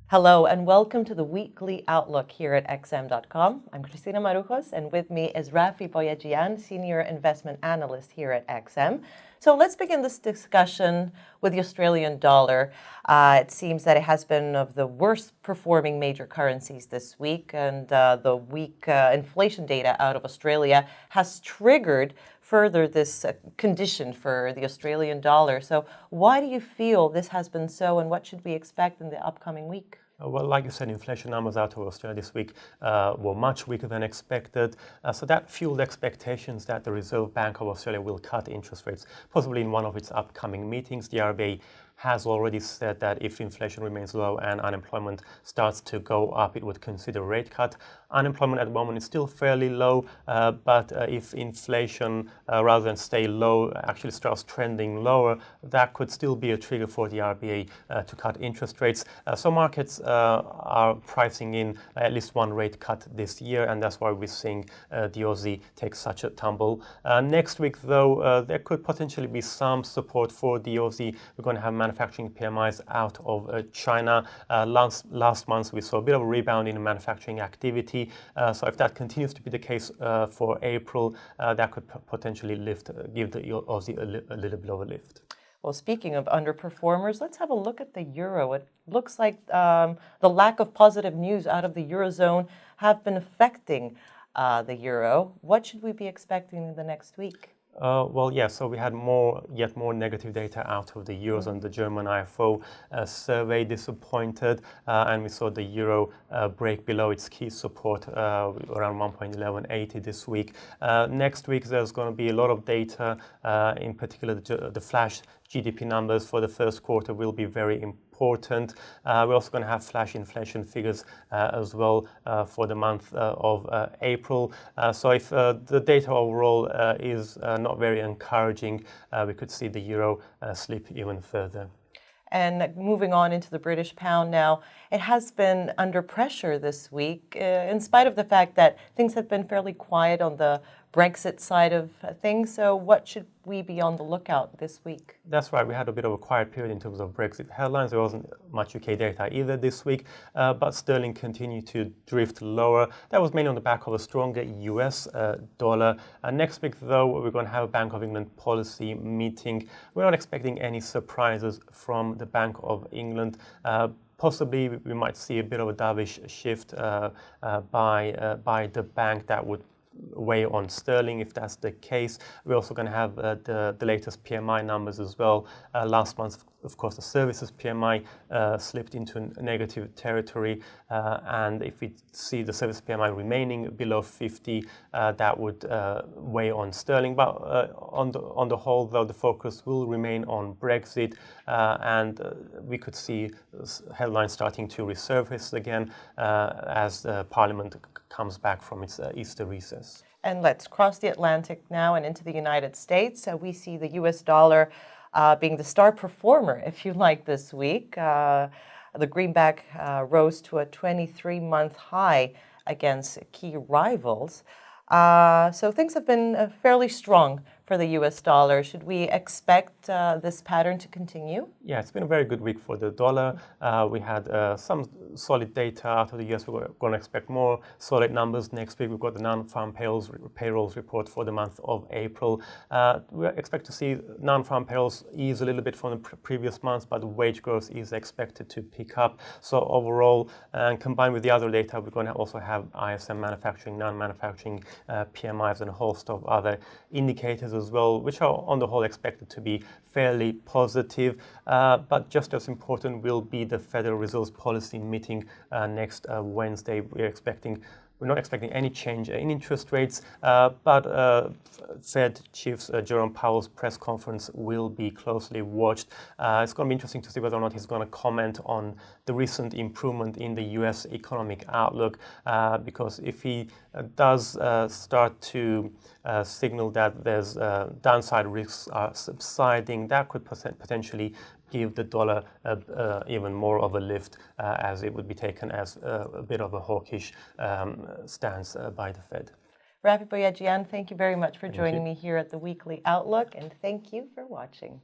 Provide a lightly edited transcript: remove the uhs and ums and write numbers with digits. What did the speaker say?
Hello and welcome to the weekly outlook here at XM.com. I'm Cristina Marujos, and with me is Rafi Boyajian, Senior Investment Analyst here at XM. So let's begin this discussion with the Australian dollar. It seems that it has been of the worst performing major currencies this week, and the weak inflation data out of Australia has triggered further this condition for the Australian dollar. So why do you feel this has been so, and what should we expect in the upcoming week? Well, like you said, inflation numbers out of Australia this week were much weaker than expected. So that fueled expectations that the Reserve Bank of Australia will cut interest rates, possibly in one of its upcoming meetings. The RBA has already said that if inflation remains low and unemployment starts to go up, it would consider a rate cut. Unemployment at the moment is still fairly low, but if inflation, rather than stay low, actually starts trending lower, that could still be a trigger for the RBA to cut interest rates. So markets are pricing in at least one rate cut this year, and that's why we're seeing the Aussie take such a tumble. Next week, though, there could potentially be some support for the Aussie. We're going to have manufacturing PMIs out of China. Last month, we saw a bit of a rebound in manufacturing activity. So if that continues to be the case for April, that could potentially give the Aussie a little bit of a lift. Well, speaking of underperformers, let's have a look at the euro. It looks like the lack of positive news out of the Eurozone have been affecting the euro. What should we be expecting in the next week? Well, yeah, so we had yet more negative data out of the Eurozone. The German IFO survey disappointed, and we saw the euro break below its key support around 1.1180 this week. Next week, there's going to be a lot of data, in particular the flash GDP numbers for the first quarter will be very important. We're also going to have flash inflation figures as well for the month of April. So if the data overall is not very encouraging, we could see the euro slip even further. And moving on into the British pound now, it has been under pressure this week, in spite of the fact that things have been fairly quiet on the Brexit side of things. So what should we be on the lookout this week? That's right. We had a bit of a quiet period in terms of Brexit headlines. There wasn't much UK data either this week, but sterling continued to drift lower. That was mainly on the back of a stronger US dollar. Next week, though, we're going to have a Bank of England policy meeting. We're not expecting any surprises from the Bank of England. Possibly, we might see a bit of a dovish shift by the bank that would weigh on sterling. If that's the case, we're also going to have the latest PMI numbers as well. Last month, of course, the services PMI slipped into negative territory, and if we see the service PMI remaining below 50, that would weigh on sterling. But on the whole, though, the focus will remain on Brexit, and we could see headlines starting to resurface again as Parliament comes back from its Easter recess. And let's cross the Atlantic now and into the United States. So we see the US dollar being the star performer, if you like, this week. The greenback rose to a 23-month high against key rivals. So things have been fairly strong for the US dollar. Should we expect this pattern to continue? Yeah, it's been a very good week for the dollar. We had some solid data out of the US. We're going to expect more solid numbers next week. We've got the non-farm payrolls report for the month of April. We expect to see non-farm payrolls ease a little bit from the previous months, but the wage growth is expected to pick up. So overall, and combined with the other data, we're going to also have ISM manufacturing, non-manufacturing PMIs, and a host of other indicators as well, which are on the whole expected to be fairly positive. But just as important will be the Federal Reserve's policy meeting next Wednesday. We're not expecting any change in interest rates, but Fed Chief Jerome Powell's press conference will be closely watched. It's going to be interesting to see whether or not he's going to comment on the recent improvement in the US economic outlook, because if he does start to signal that there's downside risks are subsiding, that could potentially give the dollar even more of a lift, as it would be taken as a bit of a hawkish stance by the Fed. Rafi Boyajian, thank you very much for joining me here at the Weekly Outlook, and thank you for watching.